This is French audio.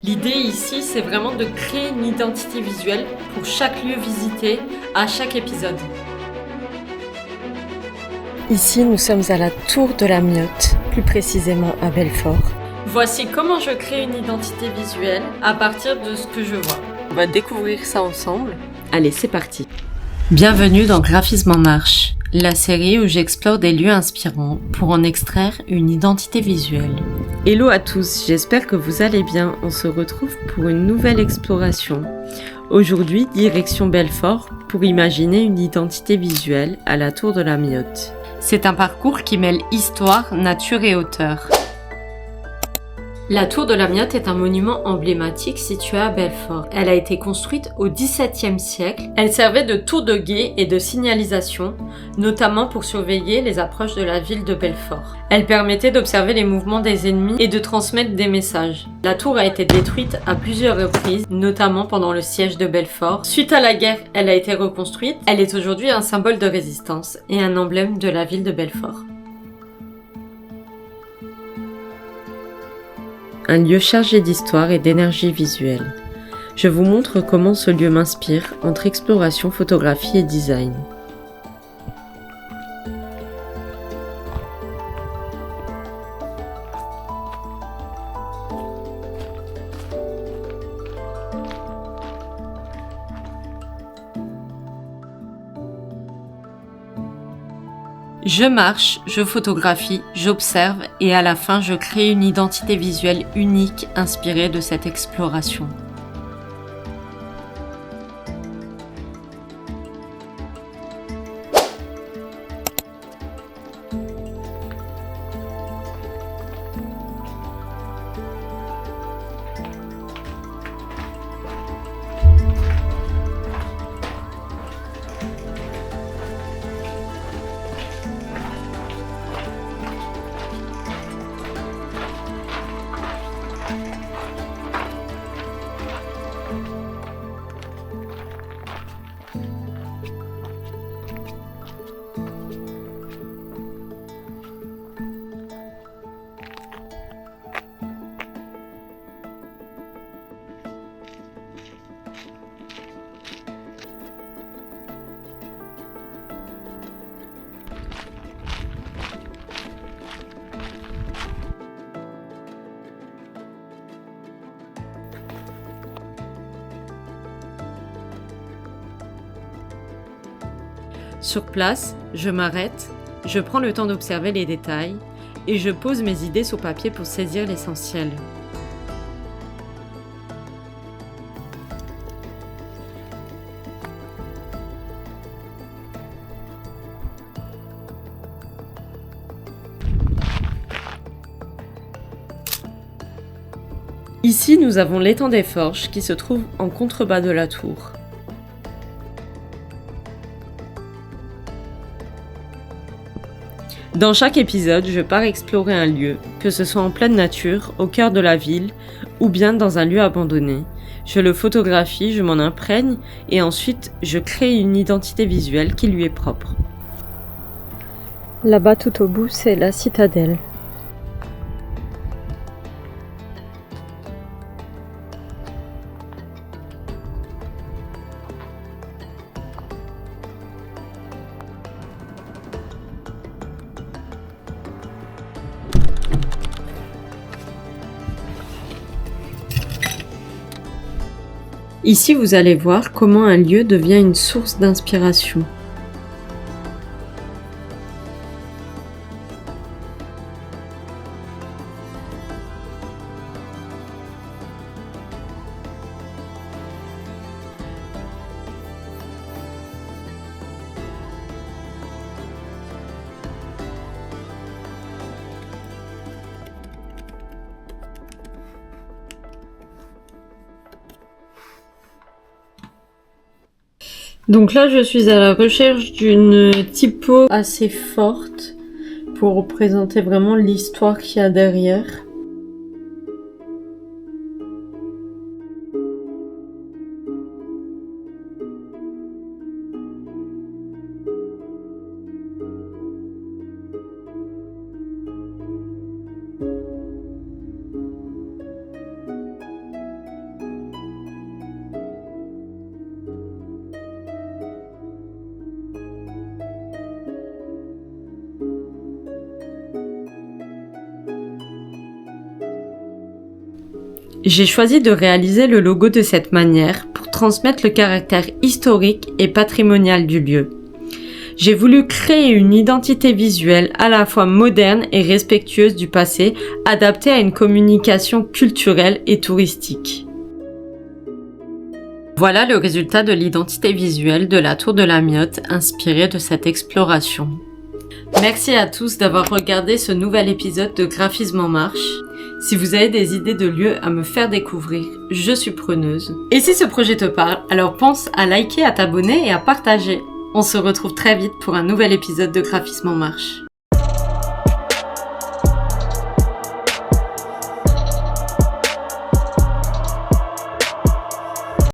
L'idée ici, c'est vraiment de créer une identité visuelle pour chaque lieu visité à chaque épisode. Ici, nous sommes à la Tour de la Myotte, plus précisément à Belfort. Voici comment je crée une identité visuelle à partir de ce que je vois. On va découvrir ça ensemble. Allez, c'est parti. Bienvenue dans Graphisme en marche, la série où j'explore des lieux inspirants pour en extraire une identité visuelle. Hello à tous, j'espère que vous allez bien. On se retrouve pour une nouvelle exploration. Aujourd'hui, direction Belfort pour imaginer une identité visuelle à la Tour de la Myotte. C'est un parcours qui mêle histoire, nature et hauteur. La Tour de la Myotte est un monument emblématique situé à Belfort. Elle a été construite au XVIIe siècle. Elle servait de tour de guet et de signalisation, notamment pour surveiller les approches de la ville de Belfort. Elle permettait d'observer les mouvements des ennemis et de transmettre des messages. La tour a été détruite à plusieurs reprises, notamment pendant le siège de Belfort. Suite à la guerre, elle a été reconstruite. Elle est aujourd'hui un symbole de résistance et un emblème de la ville de Belfort. Un lieu chargé d'histoire et d'énergie visuelle. Je vous montre comment ce lieu m'inspire entre exploration, photographie et design. Je marche, je photographie, j'observe et à la fin je crée une identité visuelle unique inspirée de cette exploration. Sur place, je m'arrête, je prends le temps d'observer les détails et je pose mes idées sur papier pour saisir l'essentiel. Ici, nous avons l'étang des Forges qui se trouve en contrebas de la tour. Dans chaque épisode, je pars explorer un lieu, que ce soit en pleine nature, au cœur de la ville, ou bien dans un lieu abandonné. Je le photographie, je m'en imprègne, et ensuite je crée une identité visuelle qui lui est propre. Là-bas tout au bout, c'est la citadelle. Ici, vous allez voir comment un lieu devient une source d'inspiration. Donc là, je suis à la recherche d'une typo assez forte pour représenter vraiment l'histoire qu'il y a derrière. J'ai choisi de réaliser le logo de cette manière pour transmettre le caractère historique et patrimonial du lieu. J'ai voulu créer une identité visuelle à la fois moderne et respectueuse du passé, adaptée à une communication culturelle et touristique. Voilà le résultat de l'identité visuelle de la Tour de la Myotte inspirée de cette exploration. Merci à tous d'avoir regardé ce nouvel épisode de Graphisme en marche. Si vous avez des idées de lieux à me faire découvrir, je suis preneuse. Et si ce projet te parle, alors pense à liker, à t'abonner et à partager. On se retrouve très vite pour un nouvel épisode de Graphisme en marche.